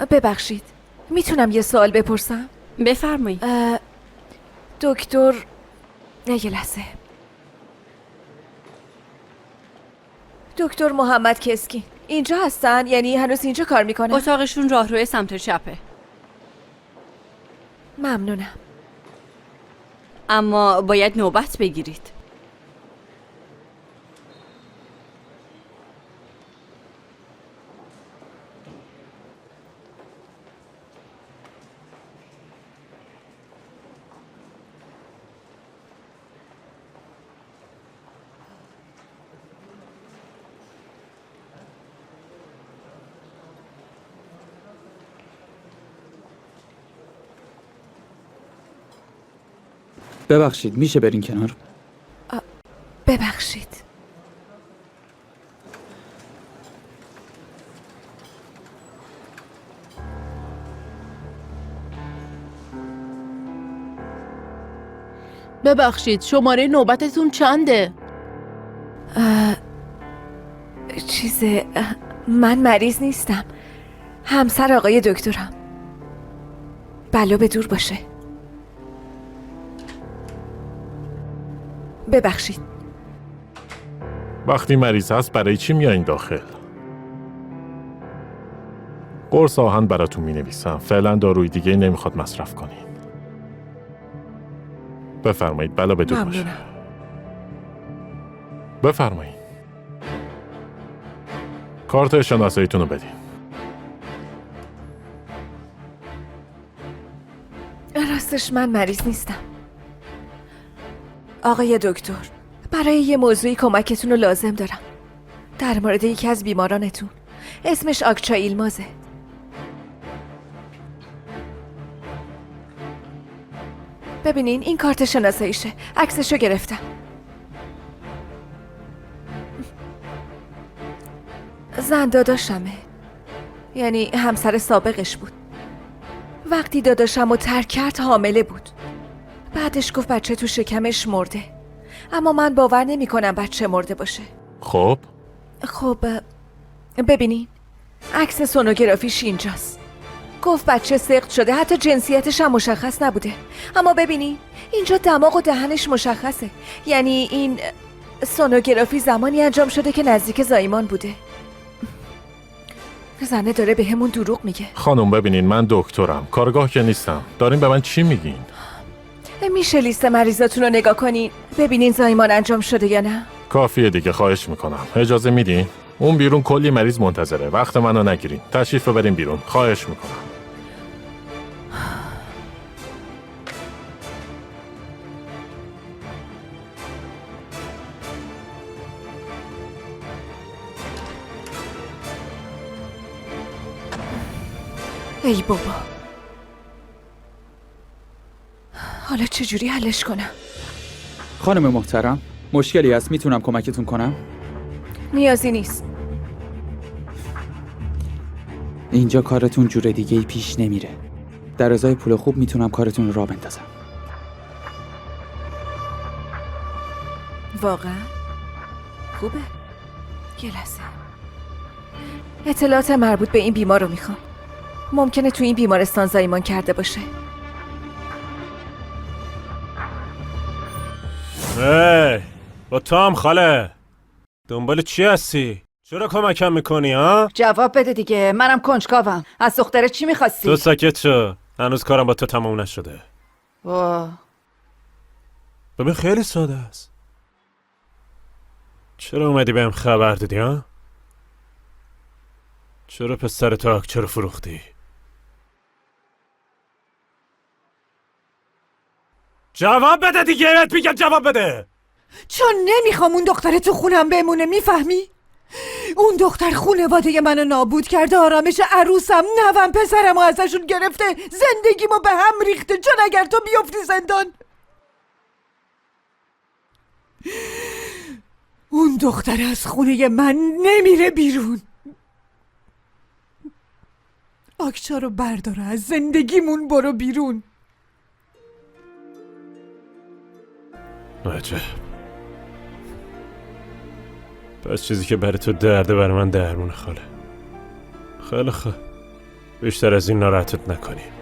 ببخشید، میتونم یه سوال بپرسم؟ بفرمایید. دکتر یه لحظه. دکتر محمد کسکی اینجا هستن؟ یعنی هنوز اینجا کار میکنن؟ اتاقشون راهروی سمت چپه. ممنونم. اما باید نوبت بگیرید. ببخشید میشه برین کنار؟ ببخشید. ببخشید شماره نوبتتون چنده؟ من مریض نیستم، همسر آقای دکترم. بلا به دور باشه. ببخشید. وقتی مریض هست برای چی میایین داخل؟ قرص آهن براتون می نویسم. فعلا داروی دیگه نمیخواد مصرف کنین. بفرمایید. بلا به دور باشه. ممنونم. بفرمایید. کارت شناساییتون رو بدین. راستش من مریض نیستم. آقای دکتر، برای یه موضوعی کمکتون رو لازم دارم. در مورد یکی از بیمارانتون. اسمش آکچا ایلمازه. ببینین این کارت شناساییشه. عکسشو گرفتم. زن داداشمه، یعنی همسر سابقش بود. وقتی داداشم رو ترک کرد حامله بود. بعدش گفت بچه تو شکمش مرده. اما من باور نمی کنم بچه مرده باشه. خب ببینین عکس سونوگرافیش اینجاست. گفت بچه سقط شده، حتی جنسیتش هم مشخص نبوده. اما ببینین اینجا دماغ و دهنش مشخصه. یعنی این سونوگرافی زمانی انجام شده که نزدیک زایمان بوده. زنه داره به همون دروغ میگه. خانم ببینین من دکترم، کارگاه که نیستم. دارین به من چی میگین؟ میشه لیست مریضاتون رو نگاه کنین ببینین زایمان انجام شده یا نه؟ کافیه دیگه، خواهش میکنم. اجازه میدین؟ اون بیرون کلی مریض منتظره. وقت منو نگیرین. تشریف ببرین بیرون. خواهش میکنم. ای بابا، حالا چجوری حلش کنم؟ خانم محترم، مشکلی هست میتونم کمکتون کنم؟ نیازی نیست. اینجا کارتون جور دیگه ای پیش نمیره. در ازای پول خوب میتونم کارتون رو راه بندازم. واقعا؟ خوبه؟ یه لحظه. اطلاعات مربوط به این بیمار رو میخوام. ممکنه تو این بیمارستان زایمان کرده باشه. با تو هم خاله دنبال چی هستی؟ چرا کمکم میکنی ها؟ جواب بده دیگه، منم کنجکاوم. از دختره چی میخواستی؟ تو ساکت شو، هنوز کارم با تو تموم نشده. ببین خیلی ساده است. چرا اومدی بهم خبر دادی ها؟ چرا پسر تو آکچه رو فروختی؟ جواب بده دیگه، بهت میگم جواب بده. چون نمیخوام اون دختر تو خونم بمونه، میفهمی؟ اون دختر خونواده منو نابود کرده، آرامش عروسم، نوام، پسرم رو ازشون گرفته، زندگیمو به هم ریخته. چون اگر تو بیفتی زندان، اون دختر از خونه من نمیره بیرون. آکچا رو بردار، از زندگیمون برو بیرون. عجب. پس چیزی که برای تو درده برای من درمونه خاله. خیلی خوب. بیشتر از این ناراحتت نکنیم.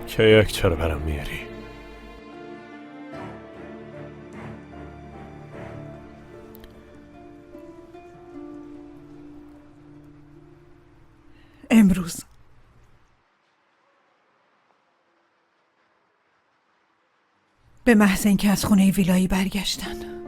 که یک چرا برام میاری؟ امروز به محض اینکه از خونه ویلایی برگشتن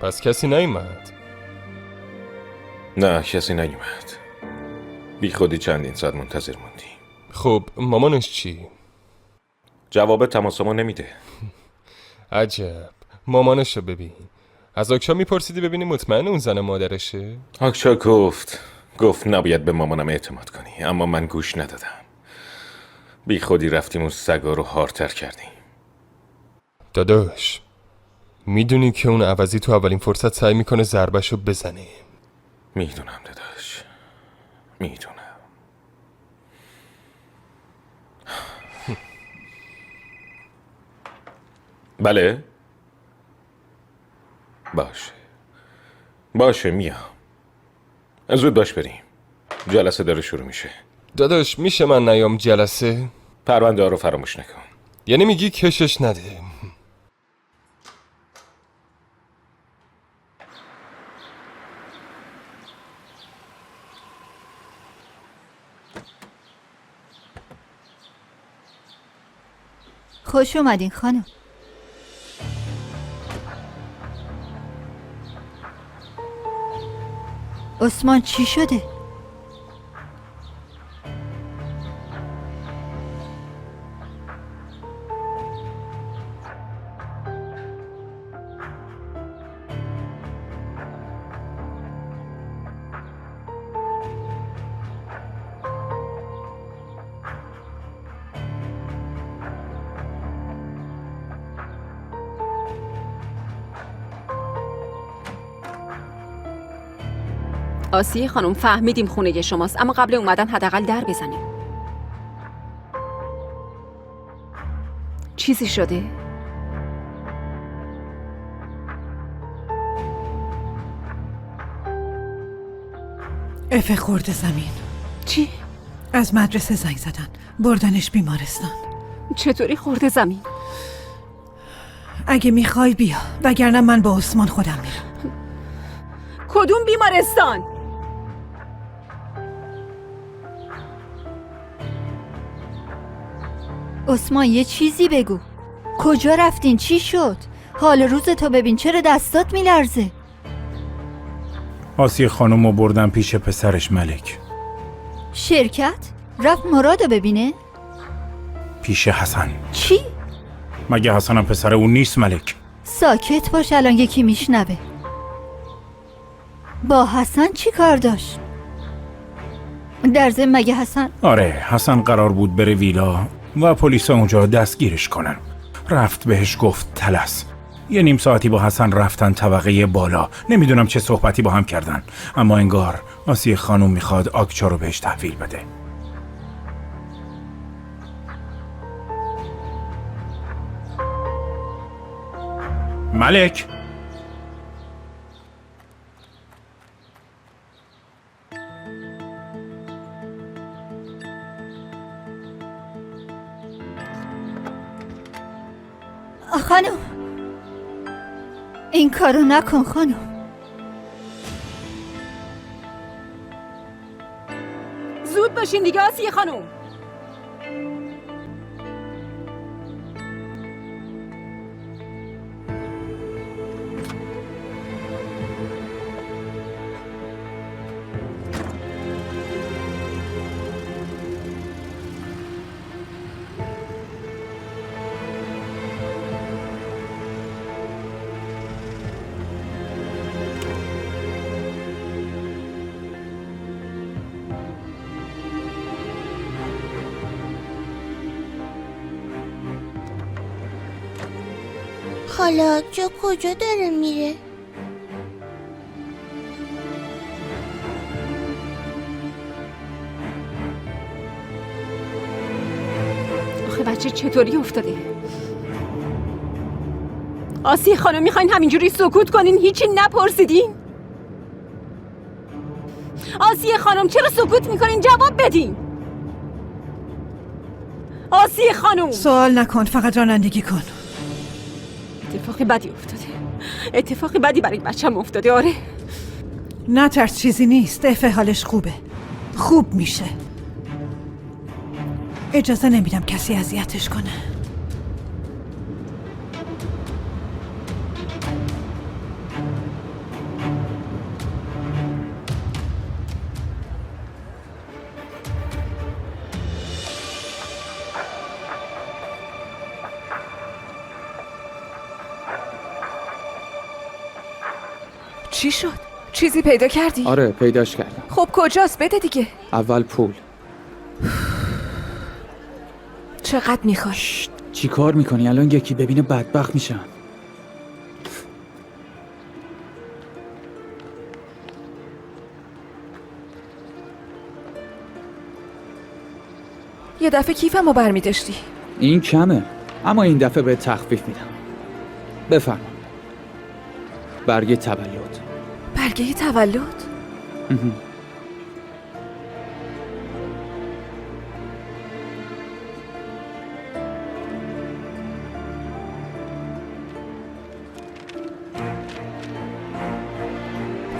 پس کسی نیومد؟ نه کسی نیومد. بی خودی چندین ساعت منتظر موندی. خب مامانش چی؟ جواب تماسمو نمیده. عجب، مامانشو ببین. از آکشا میپرسیدی ببینی مطمئن اون زن مادرشه؟ آکشا گفت نباید به مامانم اعتماد کنی، اما من گوش ندادم. بی خودی رفتیم اون سگا رو هارتر کردیم. داداش میدونی که اون عوضی تو اولین فرصت سعی میکنه ضربشو بزنه. میدونم داداش، میدونم. بله؟ باشه میام. زود باش بریم، جلسه داره شروع میشه. داداش میشه من نیام جلسه؟ پرونده ها رو فراموش نکن. یعنی میگی کشش نده؟ خوش اومدین خانم. عثمان چی شده؟ آسیه خانم فهمیدیم خونه شماست، اما قبل اومدن حداقل در بزنیم. چیزی شده؟ افه خورده زمین. چی؟ از مدرسه زنگ زدن، بردنش بیمارستان. چطوری خورده زمین؟ اگه میخوای بیا، وگرنه من با عثمان خودم میرم. کدوم بیمارستان؟ عثمان یه چیزی بگو. کجا رفتین؟ چی شد؟ حال روزتو ببین، چرا دستات میلرزه؟ آسیه خانومو بردن پیش پسرش ملک. شرکت؟ رفت مرادو ببینه؟ پیش حسن. چی؟ مگه حسنم پسر اون نیست ملک؟ ساکت باش، الان یکی میشنوه. با حسن چی کار داشت؟ در ضمن مگه حسن؟ آره، حسن قرار بود بره ویلا و پلیس اونجا دستگیرش کنن. رفت بهش گفت طلس. یه نیم ساعتی با حسن رفتن طبقه بالا. نمیدونم چه صحبتی با هم کردن، اما انگار آسیه خانوم میخواد آکچا رو بهش تحویل بده. ملک، خانم این کارو نکن خانم. زود باشین دیگه آسیه خانم. حالا جو کجا داره میره؟ آخه بچه چطوری افتاده؟ آسیه خانم میخواین همینجوری سکوت کنین هیچی نپرسیدین؟ آسیه خانم چرا سکوت میکنین؟ جواب بدین. آسیه خانم سوال نکن، فقط رانندگی کن. اتفاقی بدی افتاده. اتفاقی بدی برای بچه‌م افتاده. آره نه ترس، چیزی نیست. افه حالش خوبه، خوب میشه. اجازه نمیدم کسی اذیتش کنه. چی شد؟ چیزی پیدا کردی؟ آره پیداش کردم. خب کجاست؟ بده دیگه. اول پول. چقدر میخوای؟ چی کار میکنی؟ الان یکی ببینه بدبخت میشم. یه دفعه کیفمو برمیداشتی. این کمه، اما این دفعه به تخفیف میدم. بفرما. برگه تولد. برگه تولد؟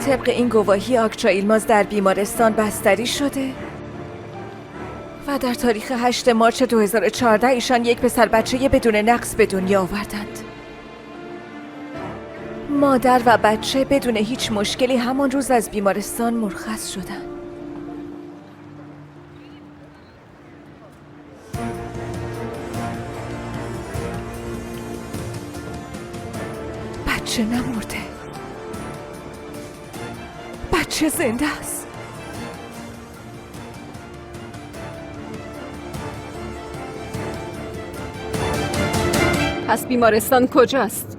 طبق این گواهی آکچا ایلماز در بیمارستان بستری شده و در تاریخ 8 مارچ 2014 ایشان یک پسر بچه بدون نقص به دنیا آوردند. مادر و بچه بدون هیچ مشکلی همان روز از بیمارستان مرخص شدند. بچه نمرده، بچه زنده است. پس بیمارستان کجاست؟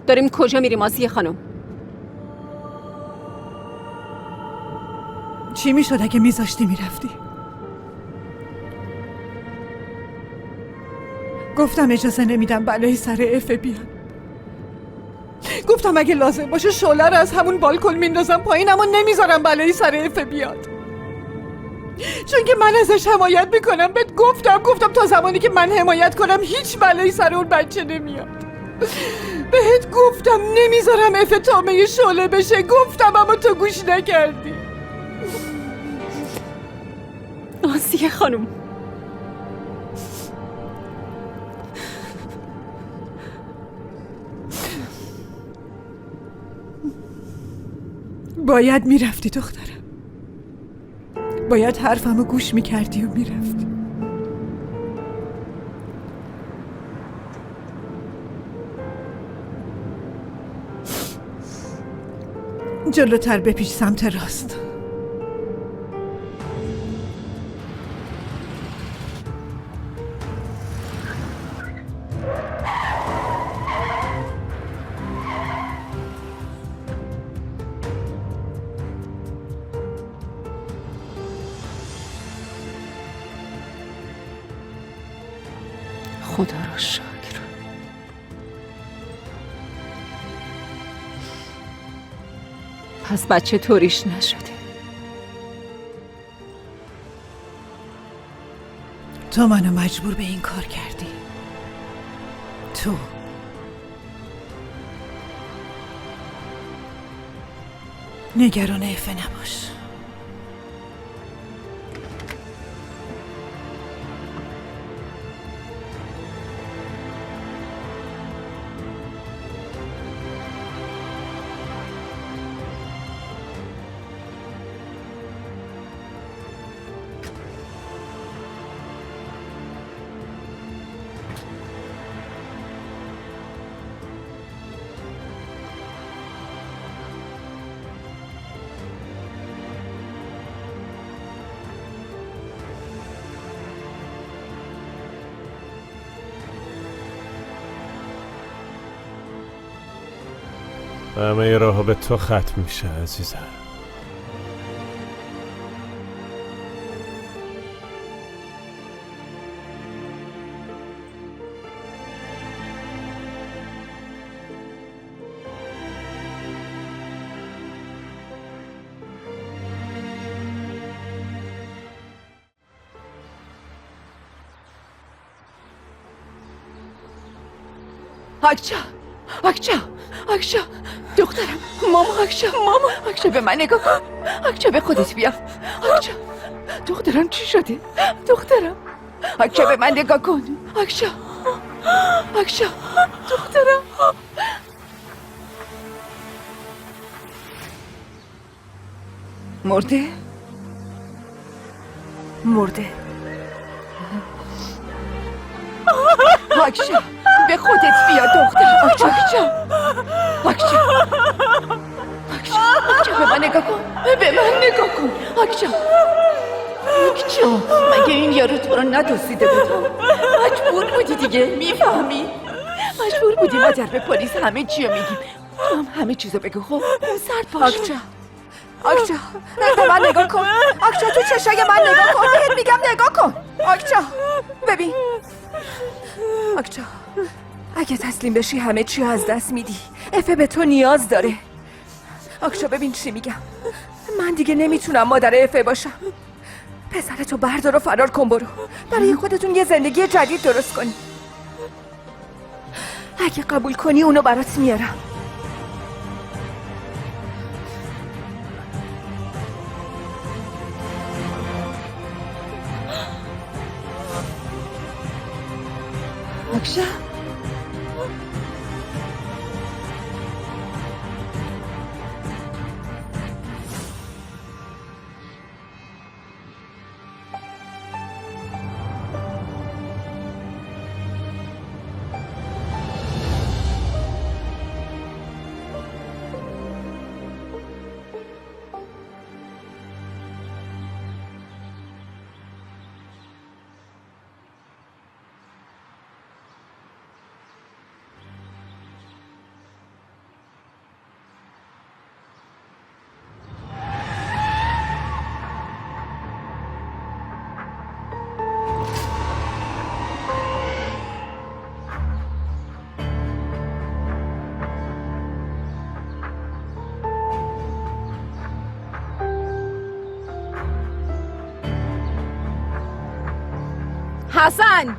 داریم کجا میریم آسیه خانم؟ چی میشد اگه میذاشتی میرفتی؟ گفتم اجازه نمیدم بلایی سر افه بیاد. گفتم اگه لازم باشه شعله رو از همون بالکن میندازم پایین، اما نمیذارم بلایی سر افه بیاد، چون که من ازش حمایت میکنم. بهت گفتم تا زمانی که من حمایت کنم هیچ بلایی سر اون بچه نمیاد. بهت گفتم نمیذارم افه تامه شعله بشه. گفتم اما تو گوش نکردی. آسیه خانم باید میرفتی دخترم، باید حرفمو گوش میکردی و میرفتی. جلوتر بپیش سمت راست. خدا را شکر. پس بچه طوریش نشده. تو منو مجبور به این کار کردی. تو نگران افه نباش. همه راه به تو ختم میشه عزیزم. آکشا دخترم، ماما، آکشا به من نگاه کن، آکشا به خودت بیا، آکشا دخترم چی شده؟ دخترم، آکشا به من نگاه کن، آکشا دخترم. مرده آکشا به خودت بیا دخترم. آکشا به من نگاه کن، آکشا مگه این یارو تو رو ندوسیده بود؟ مجبور بودی دیگه، میفهمی؟ مجبور بودی مادر به پلیس همه چی رو میگیم. تو هم همه چیزو بگو. خب سر پاش. آکشا به من نگاه کن، آکشا تو چشای من نگاه کن، بهت میگم نگاه کن. آکشا ببین، آکشا اگه تسلیم بشی همه چی از دست میدی. افه به تو نیاز داره. آکشا ببین چی میگم، من دیگه نمیتونم مادر افه باشم. پسرتو بردار و فرار کن، برو برای خودتون یه زندگی جدید درست کنی. اگه قبول کنی اونو برات میارم. آکشا حسن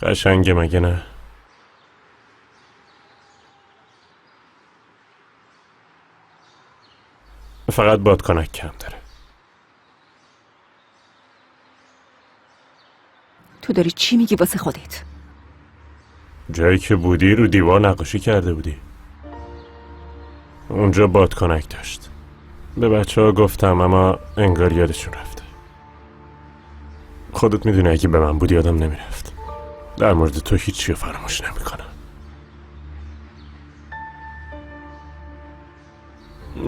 قشنگه مگه نه؟ فقط بادکنک کم داره. تو داری چی میگی واسه خودت؟ جایی که بودی رو دیوار نقاشی کرده بودی. اونجا بادکنک داشت. به بچه ها گفتم اما انگار یادشون رفته. خودت میدونی اگه به من بودی یادم نمیرفت. در مورد تو هیچی رو فراموش نمیکنم.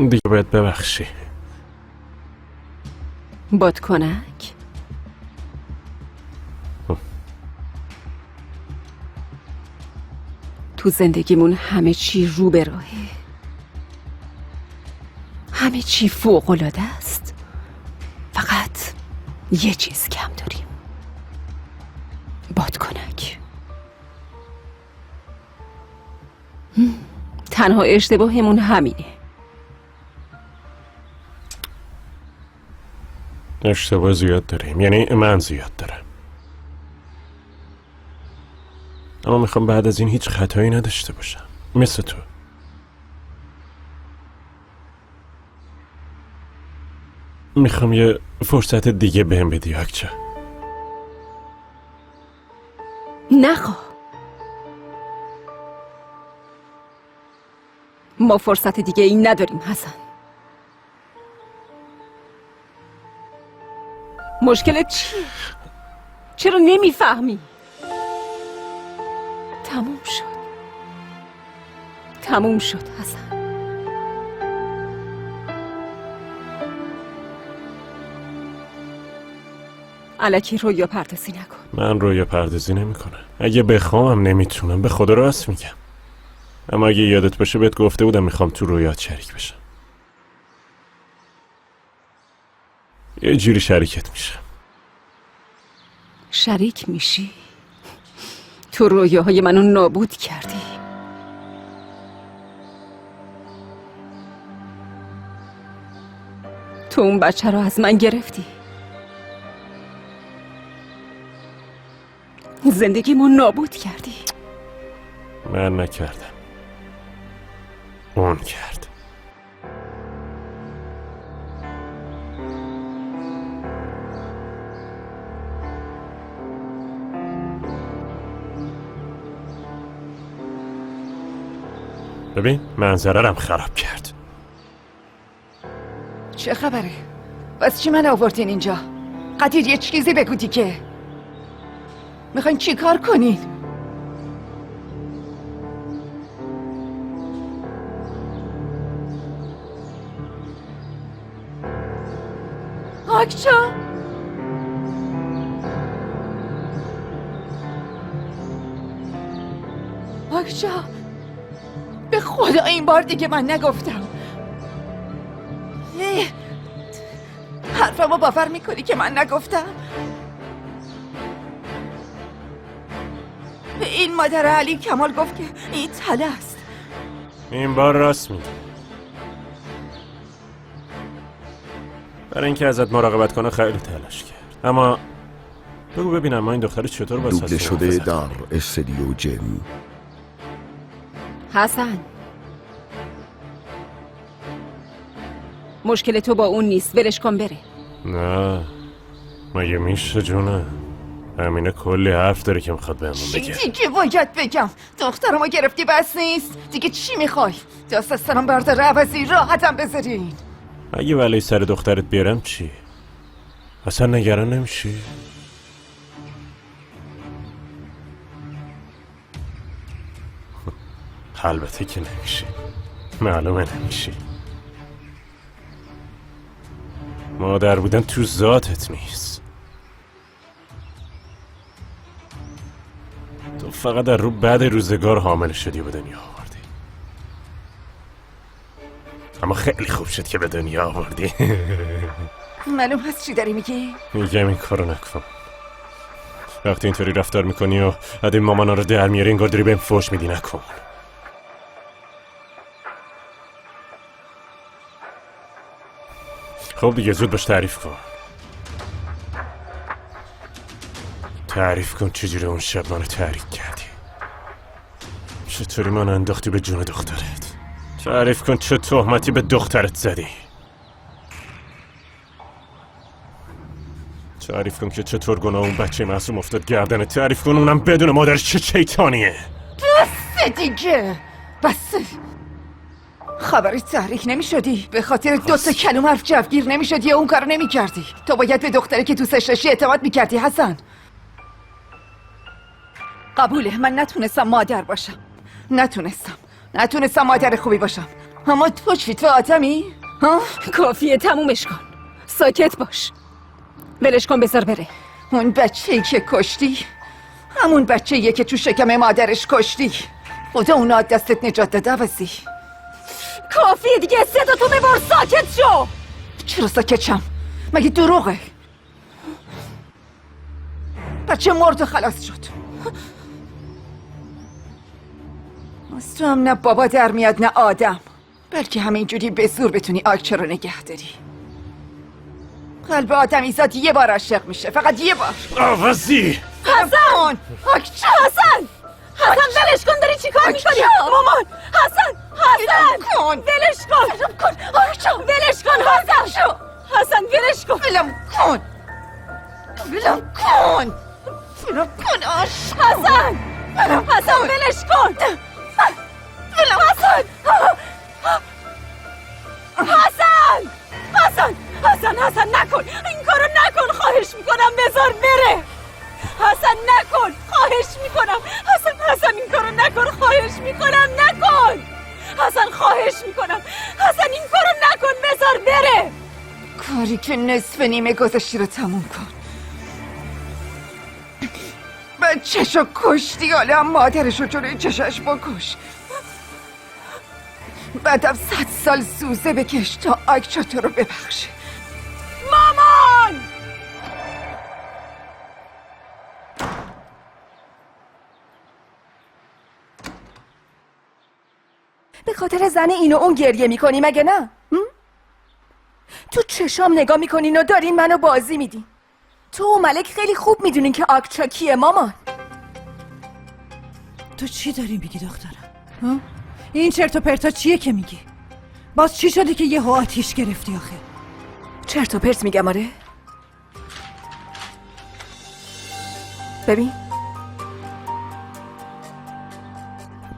دیگه باید ببخشی. بادکنک؟ تو زندگیمون همه چی رو به راهه. همه چی فوق‌العاده است. فقط یه چیز کم داریم. بادکنک. تنها اشتباهمون همینه. اشتباه زیاد داریم، یعنی من زیاد دارم، اما میخوام بعد از این هیچ خطایی نداشته باشم مثل تو. میخوام یه فرصت دیگه بهم بدی آکچا. نخواه. ما فرصت دیگه این نداریم حسن. مشکلت چیه؟ چرا نمیفهمی؟ تموم شد حسن. الکی رویا پردازی نکن. من رویا پردازی نمیکنم. اگه بخوام نمیتونم، به خدا راست میگم. اما اگه یادت باشه بهت گفته بودم میخوام تو رویات شریک بشم. یه جوری شریکت میشم. شریک میشی؟ تو رویاهای منو نابود کردی. تو اون بچه رو از من گرفتی. زندگیمو نابود کردی. من نکردم، اون کرد. ببین منظرم خراب کرد. چه خبره؟ بس چی من آوردین اینجا؟ قدیر یه چیزی بگو دیگه. میخواین چی کار کنین؟ آکچا؟ آکچا؟ به خدا این بار دیگه من نگفتم. حرفمو باور میکنی که من نگفتم؟ به این مادر علی کمال گفت که این تله است. این بار راست میگه. برای اینکه ازت مراقبت کنه خیلی تلاش کرد. اما بگو ببینم ما این دختر چطور با دوبله شده در استودیو جیم. حسن، مشکل تو با اون نیست، ولش کن بره. نه مگه میشه جونه؟ همینه کلی حرف داره که میخواد بهمون بگه. چی دیگه باید بگم؟ دخترمو گرفتی بس نیست؟ دیگه چی میخوای؟ دست از سرم برداره عوضی راحتم بذارین. اگه ولی سر دخترت بیارم چی؟ اصلا نگران نمیشی؟ البته که نمیشی، معلومه نمیشی. مادر بودن تو ذاتت نیست. تو فقط در رو بعد روزگار حامل شدی و به دنیا آوردی. اما خیلی خوب شد که به دنیا آوردی. معلوم هست چی داری میگی؟ میگم این کارو نکن. وقتی اینطوری رفتار میکنی و عده مامانا رو در میاری انگار داری بهم فوش میدی، نکن. خب دیگه زود باش تعریف کن. تعریف کن چجوری اون شب منو تحریک کردی. چطوری من انداختی به جون دخترت. تعریف کن چه تهمتی به دخترت زدی. تعریف کن که چطور گناه اون بچه معصوم افتاد گردنه. تعریف کن اونم بدون مادرش چه شیطانیه. بس دیگه، بس. خبری تحریک نمی شدی؟ به خاطر دو تا کلمه حرف جوگیر نمی شدی یا اون کارو نمی کردی؟ تو باید به دختری که دوستش داشتی اعتماد می کردی حسن. قبوله، من نتونستم مادر باشم. نتونستم مادر خوبی باشم. اما تو چی؟ تو آدمی؟ کافیه، تمومش کن. ساکت باش. ولش کن، بذار بره. اون بچه‌ای که کشتی همون بچه‌ایه که تو شکم مادرش کشتی. خدا اونا دستت نجات داده عوضی. کافیه دیگه، صداتو ببر، ساکت شو. چرا ساکت شم؟ مگه دروغه؟ بچه مرد و خلاص شد. از تو هم نه بابا در میاد نه آدم، بلکه همینجوری به زور بتونی آکچه رو نگه داری. قلب آدمیزاد یه بار عاشق میشه، فقط یه بار. آوازی حسن! آکچه حسن! حسن ولش کن، داری چی کار میکنی؟ مامان! حسن! حسن! ولش کن! آکچه ولش کن حسن! حسن ولش کن! ولم کن ولم کن ولم کن حسن! حسن ولش کن! ولم حسن! حسن! حسن! حسن! حسن نکن! این کارو نکن، خواهش میکنم، بذار بره! حسن نکن، خواهش میکنم. حسن این کارو نکن، خواهش میکنم، نکن. حسن خواهش میکنم، حسن این کارو نکن، بذار بره. کاری که نصف نیمه گذاشتی رو تموم کن. بچه‌شو کشتی، حالا مادرشو جلوی چشاش بکش. بعدم 100 سال سوزه بکش تا آکچا تو رو ببخشه. مامان! به خاطر زن این و اون گریه میکنی مگه نه؟ تو چشام نگاه میکنین و دارین منو بازی میدین. تو و ملک خیلی خوب میدونین که آکچا کیه مامان. تو چی داری میگی دخترم؟ این چرت و پرتا چیه که میگی؟ باز چی شده که یهو آتیش گرفتی آخه؟ چرت و پرت میگم آره؟ ببین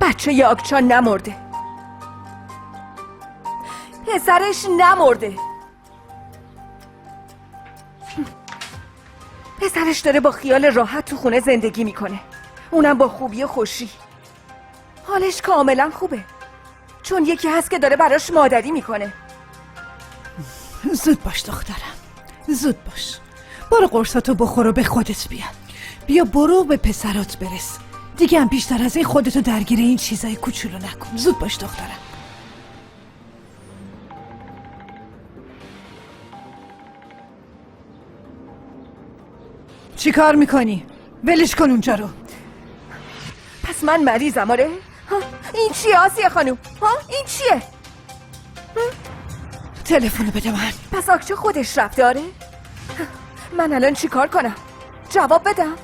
بچه ی آکچا نمرده، پسرش نمرده، پسرش داره با خیال راحت تو خونه زندگی میکنه، اونم با خوبی و خوشی. حالش کاملا خوبه چون یکی هست که داره براش مادری میکنه. زود باش دخترم، زود باش. برو قرصاتو بخور و به خودت بیا برو به پسرات برس. دیگه هم بیشتر از این خودتو درگیر این چیزای کوچولو نکن. زود باش دخترم. چی کار میکنی؟ ولش کن اونجا رو. پس من مریضم آره؟ این چیه آسیه خانوم؟ این چیه؟ تلفنو بده من. پس آکچه خودش رفته آره؟ من الان چی کار کنم؟ جواب بدم؟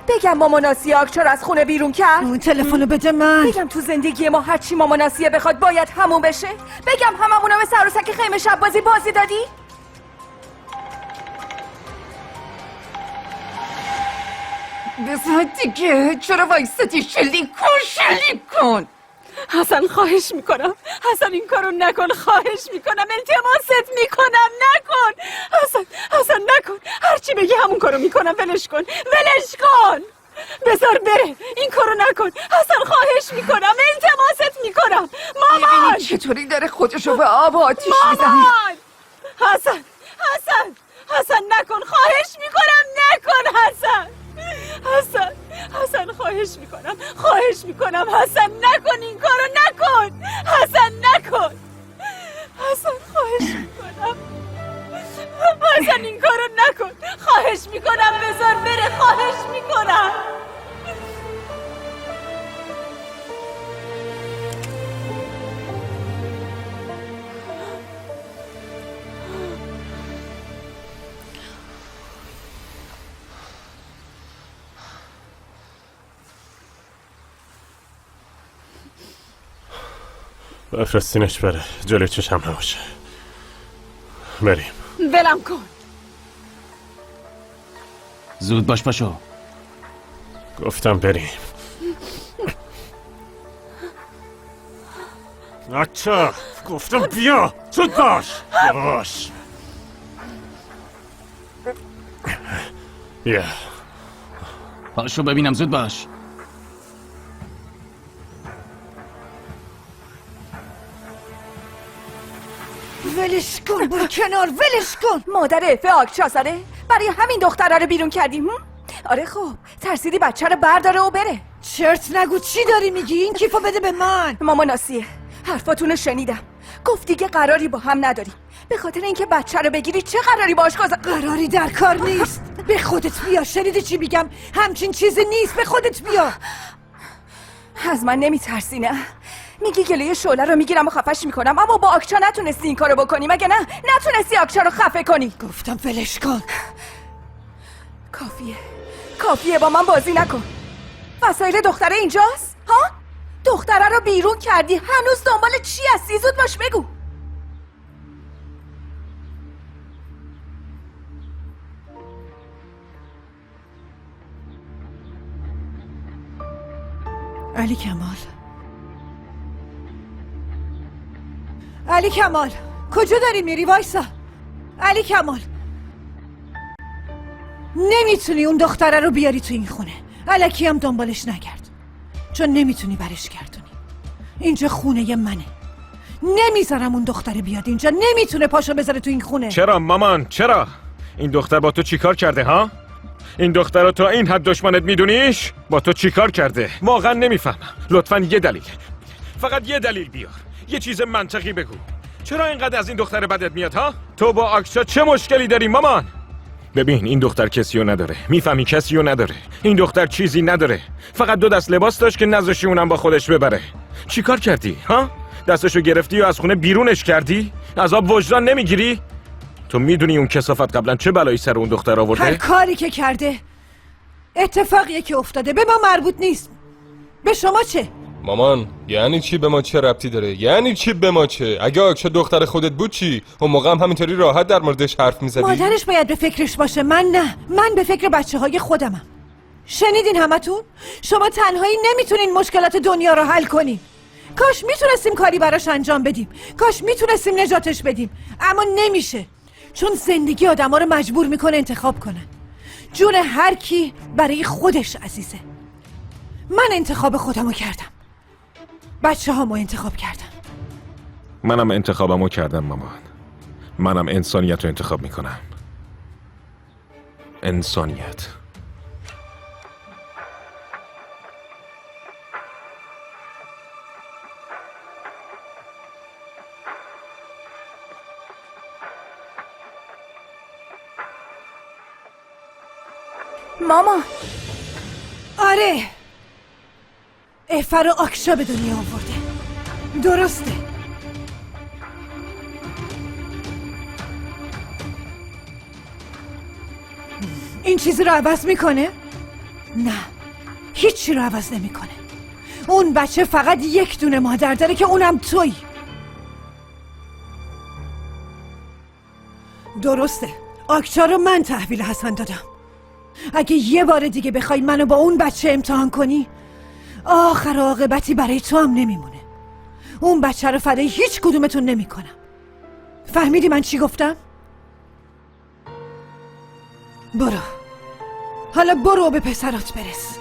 بگم مامان آسیه آکچه رو از خونه بیرون کرد؟ اون تلفنو بده من. بگم تو زندگی ما هرچی مامان آسیه بخواد باید همون بشه؟ بگم هممونم به سر و سک خیمه شب بازی دادی؟ بزن دیگه، چرا وایستادی؟ شلیک کن. حسن خواهش میکنم، حسن این کارو نکن، خواهش میکنم، التماست میکنم، نکن. حسن نکن، هرچی بگی همون کارو میکنم، ولش کن. بذار بره، این کارو نکن. حسن خواهش میکنم، التماست میکنم. مامان ببینی چطوری داره خودشو به آب و آتیش میزنه. مامان حسن نکن، خواهش میکنم، نکن. حسن خواهش میکنم، حسن نکن، این کارو نکن. حسن خواهش میکنم. حسن این کارو نکن، خواهش میکنم، بذار بره، خواهش میکنم. بفرستینش بره، جلوی چشم نباشه. بریم. ولم کن. زود باش پاشو. گفتم بریم. اچه گفتم بیا، زود باش. بیا پاشو ببینم، زود باش. ولش کن، برو کنار، ولش کن. مادر افه آکچا ساره؟ برای همین دختره رو بیرون کردیم؟ آره خب ترسیدی بچه رو برداره و بره. چرت نگو، چی داری میگی؟ این کیفو بده به من. مامان آسیه، حرفاتونو شنیدم. گفت دیگه قراری با هم نداری. به خاطر اینکه بچه رو بگیری چه قراری باش قراری در کار نیست. به خودت بیا. شنیدی چی میگم؟ همچین چیزی نیست. به خودت بیا. از من نمیترسی نه؟ میگی گلوی شعله رو میگیرم و خفش میکنم، اما با آکچا نتونستی این کارو بکنی مگه نه؟ نتونستی آکچا رو خفه کنی. گفتم ولش کن. کافیه با من بازی نکن. وسایل دختره اینجاست؟ ها؟ دختره رو بیرون کردی، هنوز دنبال چی هستی؟ زود باش بگو. علی کمال کجا داری میری؟ وایسا علی کمال، نمیتونی اون دختره رو بیاری تو این خونه. الکی هم دنبالش نگرد، چون نمیتونی برش گردونی. اینجا خونه منه، نمیذارم اون دختره بیاد اینجا. نمیتونه پاشو بذاره تو این خونه. چرا مامان؟ چرا؟ این دختر با تو چیکار کرده ها؟ این دختر رو تا این حد دشمنت میدونیش؟ با تو چیکار کرده؟ واقعا نمیفهمم. لطفاً یه دلیل، فقط یه دلیل بیار، یه چیز منطقی بگو. چرا اینقدر از این دختر بدت میاد ها؟ تو با آکچا چه مشکلی داری مامان؟ ببین این دختر کسیو نداره، میفهمی؟ کسیو نداره. این دختر چیزی نداره، فقط 2 دست لباس داشت که نذاشی اونم با خودش ببره. چیکار کردی ها؟ دستشو گرفتی و از خونه بیرونش کردی؟ عذاب وجدان نمیگیری؟ تو میدونی اون کثافت قبلا چه بلایی سر اون دختر آورده؟ هر کاری که کرده اتفاقیه که افتاده، به ما مربوط نیست. به شما چه؟ مامان یعنی چی به ما چه ربطی داره؟ یعنی چی به ما چه؟ اگه آکچا دختر خودت بود چی؟ اون موقع هم همینطوری راحت در موردش حرف میزدی؟ مادرش باید به فکرش باشه، من نه. من به فکر بچه‌های خودمم. شنیدین همتون؟ شما تنهایی نمیتونین مشکلات دنیا رو حل کنین. کاش میتونستیم کاری براش انجام بدیم، کاش میتونستیم نجاتش بدیم، اما نمیشه، چون زندگی آدما رو مجبور میکنه انتخاب کنن. جون هر کی برای خودش عزیزه. من انتخاب خودمو کردم، بچه هامو انتخاب کردم. منم انتخابمو کردم مامان. منم انسانیت رو انتخاب میکنم. انسانیت. ماما. آره، افر و آکشا به دنیا آورده. درسته. این چیزی رو عوض میکنه؟ نه، هیچی رو عوض نمیکنه. اون بچه فقط یک دونه مادر داره که اونم تویی. درسته، آکچا رو من تحویل حسن دادم. اگه یه بار دیگه بخوای منو با اون بچه امتحان کنی، آخر عاقبتی برای تو هم نمیمونه. اون بچه رو فدای هیچ کدومتون نمی کنم. فهمیدی من چی گفتم؟ برو، حالا برو به پسرات برس.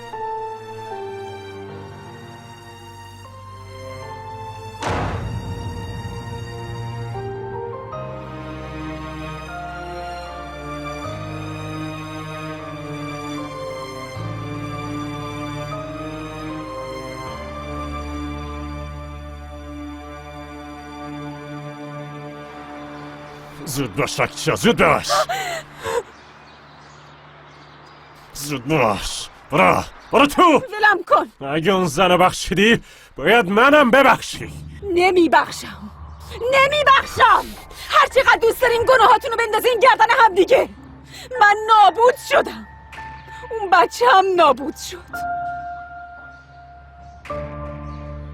زود باش آکچا، زود باش. زود باش. برو تو. ولم کن. اگه اون زن رو بخشیدی باید منم ببخشی. نمیبخشم. هر چقدر دوست دارین گناهاتون رو بندازین گردن هم دیگه. من نابود شدم، اون بچه هم نابود شد.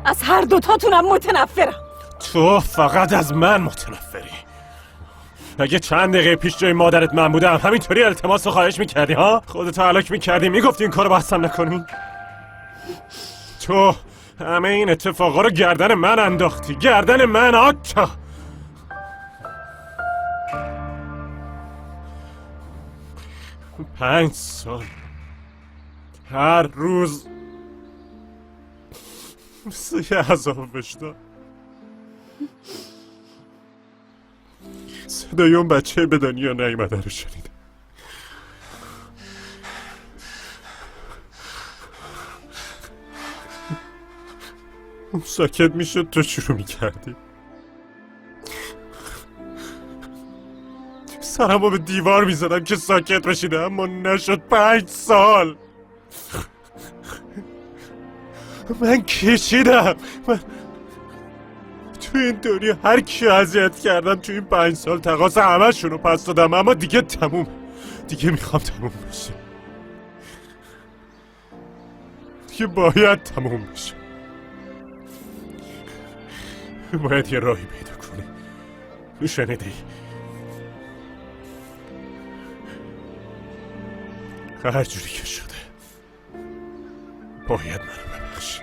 از هر دوتاتونم متنفرم. تو فقط از من متنفری. اگه چند دقیقه پیش جای مادرت من بودم همینطوری التماس و خواهش میکردی ها؟ خودتو هلاک میکردی، میگفتی این کارو با حسن نکنی؟ تو همه این اتفاقا رو گردن من انداختی، گردن من. آکچا 5 سال هر روز مثل یه عذاب وجدان صدای اون بچه به دنیا نیامده رو شنیدم. اون ساکت میشد تو شروع میکردی. سرمو به دیوار میزدم که ساکت بشیده، اما نشد. 5 سال من کشیدم. من تو این دنیا هر کی اذیت کردم تو این 5 سال تقاضا همه‌شون رو پس دادم، اما دیگه تموم. دیگه میخوام تموم بشه. دیگه باید تموم بشه. باید یه راهی پیدا کنی. شنیدی؟ هر جوری که شده باید منو ببخشی.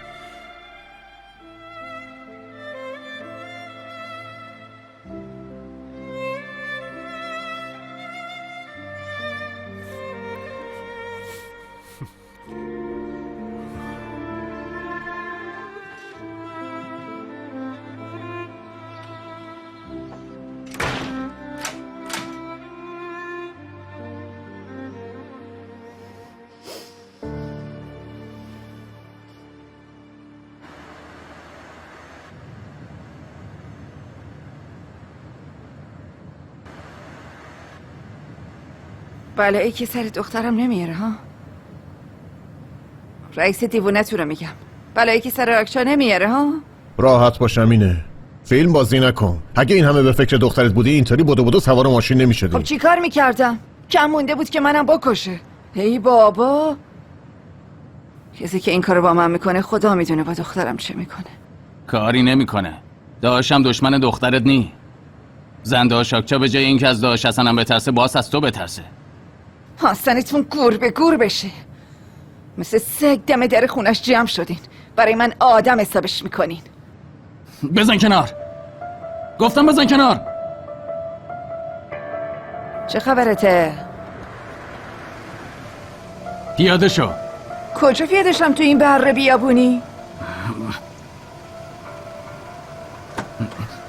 بلایی که سر دخترم نمیاره ها. رئیس دیوونه تو رو میگم. بلایی که سر آکچا نمیاره ها. راحت باشم اینه. فیلم بازی نکن. اگه این همه به فکر دخترت بودی اینطوری بدو سوار ماشین نمیشدی. خب چی کار میکردم؟ کم مونده بود که منم بکشه. ای بابا، کسی که این کارو با من میکنه خدا میدونه با دخترم چه میکنه. کاری نمیکنه. داشتم دشمن دخترت نی. زن داشاکچا به جای اینکه از داش حسنم بترسه باز از تو بترسه. حسنتون گور به گور بشه. مثل سگ دم در خونش جمع شدین. برای من آدم حسابش میکنین. بزن کنار. گفتم بزن کنار. چه خبرته؟ پیاده شو. کجا پیاده شم تو این بره بیابونی؟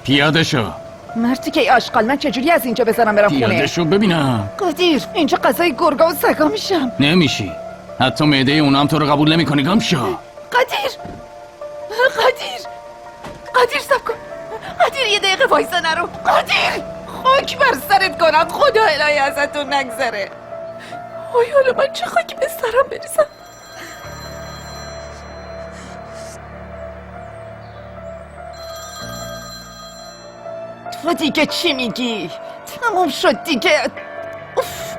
پیاده شو. مردی که آشغال، من چجوری از اینجا بذارم برم خونه؟ پیاده شو ببینم. قدیر، اینجا غذای گرگا و سگا میشم. نمیشی. حتی معده اونا هم تو رو قبول نمیکنه. گم شو. قدیر سب کن. قدیر یه دقیقه وایسا نرو. قدیر، خاک بر سرت کنم، خدا الهی ازتون نگذره. وای حالا من چه خاکی به سرم بریزم. تو دیگه چی میگی؟ تموم شد دیگه. اوف.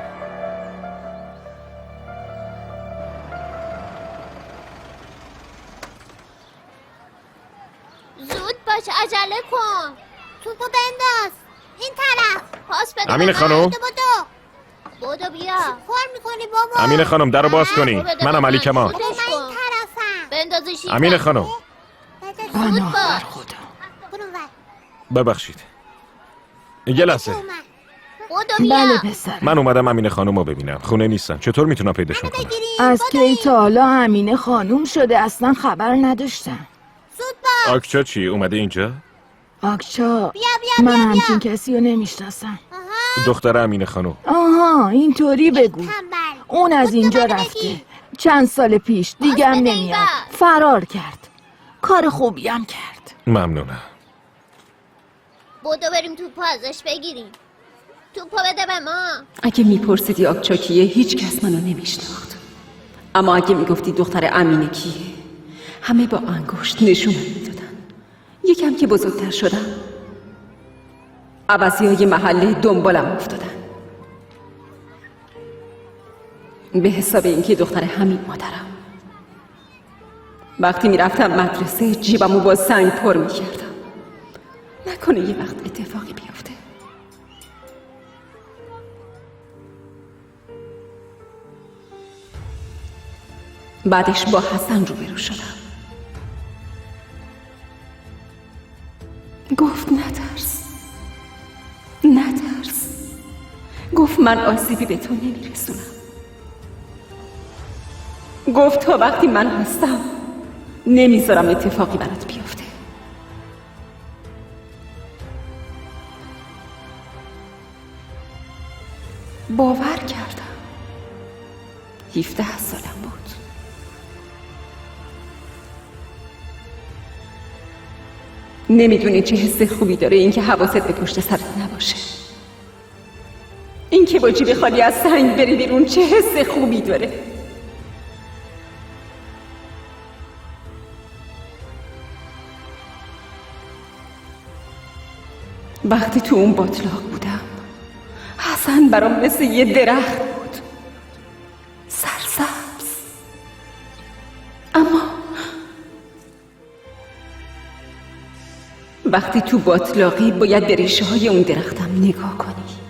زود باش، عجله کن. توپو بنداز این طرف. پاس بده. امین خانم، بودو بیا. کار میکنی بابا؟ امین خانم درو باز کنی. منم علی کمال. من این طرفم. بندازش این امین خانم. زود باش. ببخشید. یه لحظه. بله پسر. من اومدم امین خانم رو ببینم. خونه نیستن. چطور میتونم پیداشون کنم؟ از کی تا حالا امینه خانوم شده اصلا خبر نداشتم. آکچا چی؟ اومده اینجا؟ آکچا من همچین کسی رو نمیشناسم. دختر امین خانم. آها اینطوری بگو. اون از اینجا رفته چند سال پیش، دیگه هم نمیاد. فرار کرد. کار خوبی هم کرد. ممنونم. بودو بریم توپو ازش بگیریم. توپو بده به ما. اگه میپرسیدی آکچا کیه هیچ کس منو نمیشناخت. اما اگه میگفتی دختر امینه کیه همه با انگشت نشونم میدادن. یکم که بزرگتر شدم عوضیای محله دنبالم افتادن به حساب اینکه دختر همین مادرم. وقتی میرفتم مدرسه جیبمو با سنگ پر میکردم نکنه یه وقت اتفاقی بیفته. بعدش با حسن روبرو شدم. گفت نترس. گفت من آسیبی به تو نمیرسونم. گفت تا وقتی من هستم نمیذارم اتفاقی برات بیفته. باور کردم. 17 سالم بود. نمیدونی چه حس خوبی داره اینکه حواست به پشت سرت نباشه. اینکه با جیب خالی از سنگ بری بیرون چه حس خوبی داره. وقتی تو اون باطلاق بودم حسن برام مثل یه درخت بود، سرسبز. اما وقتی تو باطلاقی باید به ریشه های اون درختم نگاه کنی.